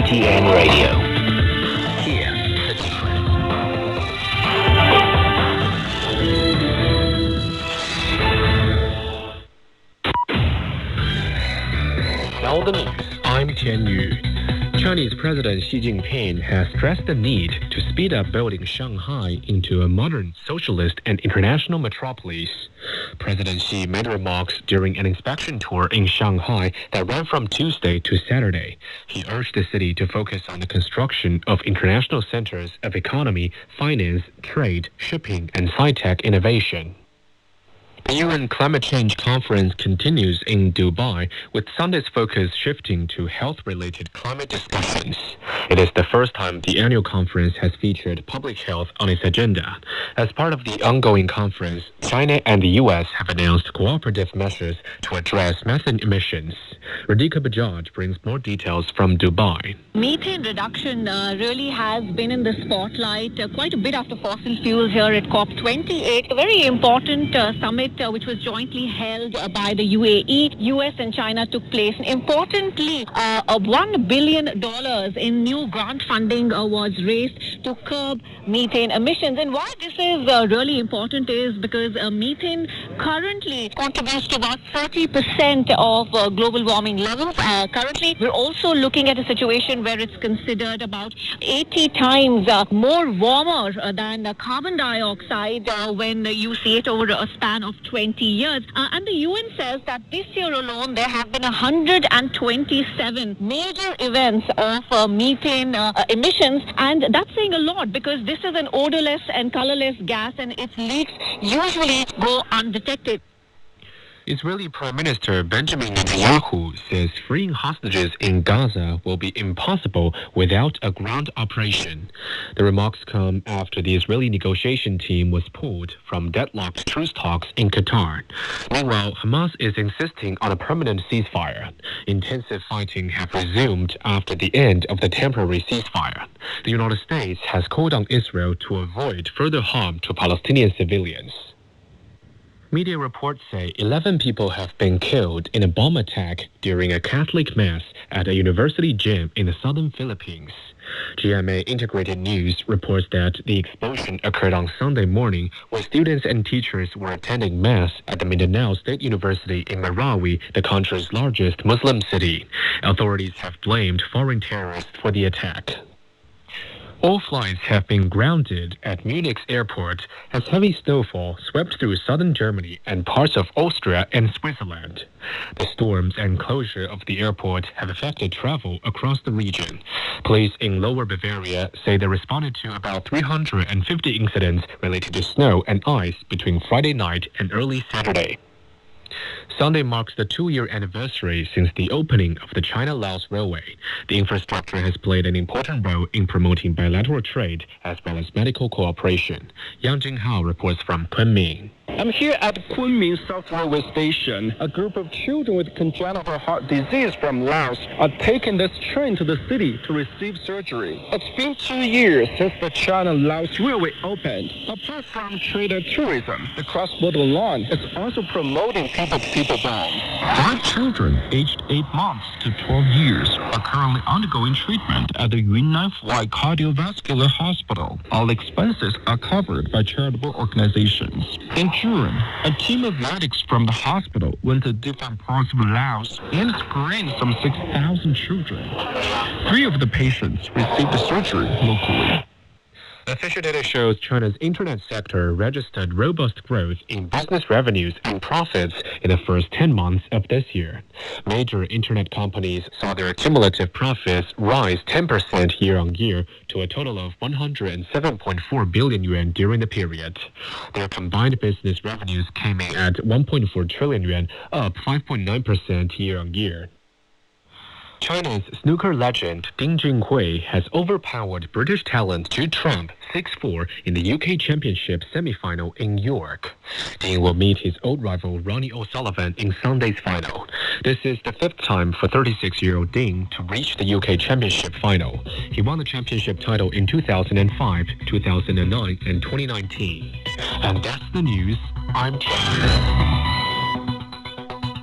CGTN Radio. Hear the difference. Now the news. I'm Tian Yu. Chinese President Xi Jinping has stressed the need to speed up building Shanghai into a modern, socialist, and international metropolis. President Xi made remarks during an inspection tour in Shanghai that ran from Tuesday to Saturday. He urged the city to focus on the construction of international centers of economy, finance, trade, shipping, and sci-tech innovation. The UN Climate Change Conference continues in Dubai, with Sunday's focus shifting to health-related climate discussions. It is the first time the annual conference has featured public health on its agenda. As part of the ongoing conference, China and the US have announced cooperative measures to address methane emissions. Radhika Bajaj brings more details from Dubai. Methane reduction really has been in the spotlight quite a bit after fossil fuels here at COP28, a very important summit which was jointly held by the UAE, US and China took place. Importantly, $1 billion in new grant funding was raised to curb methane emissions. And why this is really important is because methane currently contributes to about 30% of global warming levels. Currently, we're also looking at a situation where it's considered about 80 times more warmer than carbon dioxide when you see it over a span of 20 years. And the UN says that this year alone, there have been 127 major events of methane emissions. And that's saying a lot because this is an odorless and colorless gas and its leaks usually go undetected. Israeli Prime Minister Benjamin Netanyahu says freeing hostages in Gaza will be impossible without a ground operation. The remarks come after the Israeli negotiation team was pulled from deadlocked truce talks in Qatar. Meanwhile, Hamas is insisting on a permanent ceasefire. Intensive fighting have resumed after the end of the temporary ceasefire. The United States has called on Israel to avoid further harm to Palestinian civilians. Media reports say 11 people have been killed in a bomb attack during a Catholic mass at a university gym in the southern Philippines. GMA Integrated News reports that the explosion occurred on Sunday morning when students and teachers were attending mass at the Mindanao State University in Marawi, the country's largest Muslim city. Authorities have blamed foreign terrorists for the attack. All flights have been grounded at Munich's airport as heavy snowfall swept through southern Germany and parts of Austria and Switzerland. The storms and closure of the airport have affected travel across the region. Police in Lower Bavaria say they responded to about 350 incidents related to snow and ice between Friday night and early Saturday. Sunday marks the 2-year anniversary since the opening of the China-Laos Railway. The infrastructure has played an important role in promoting bilateral trade as well as medical cooperation. Yang Jinghao reports from Kunming. I'm here at Kunming South Railway Station. A group of children with congenital heart disease from Laos are taking this train to the city to receive surgery. It's been 2 years since the China-Laos Railway opened. Apart from trade and tourism, the cross-border line is also promoting people-to-people bonds. 5 children aged 8 months to 12 years are currently undergoing treatment at the Yunnan Huai Cardiovascular Hospital. All expenses are covered by charitable organizations. In June, a team of medics from the hospital went to different parts of Laos and screened some 6,000 children. 3 of the patients received the surgery locally. Official data shows China's internet sector registered robust growth in business revenues and profits in the first 10 months of this year. Major internet companies saw their cumulative profits rise 10% year-on-year to a total of 107.4 billion yuan during the period. Their combined business revenues came in at 1.4 trillion yuan, up 5.9% year-on-year. China's snooker legend Ding Junhui has overpowered British talent Jude Trump 6-4 in the UK Championship semi-final in York. Ding will meet his old rival Ronnie O'Sullivan in Sunday's final. This is the 5th time for 36-year-old Ding to reach the UK Championship final. He won the championship title in 2005, 2009, and 2019. And that's the news. I'm Chen.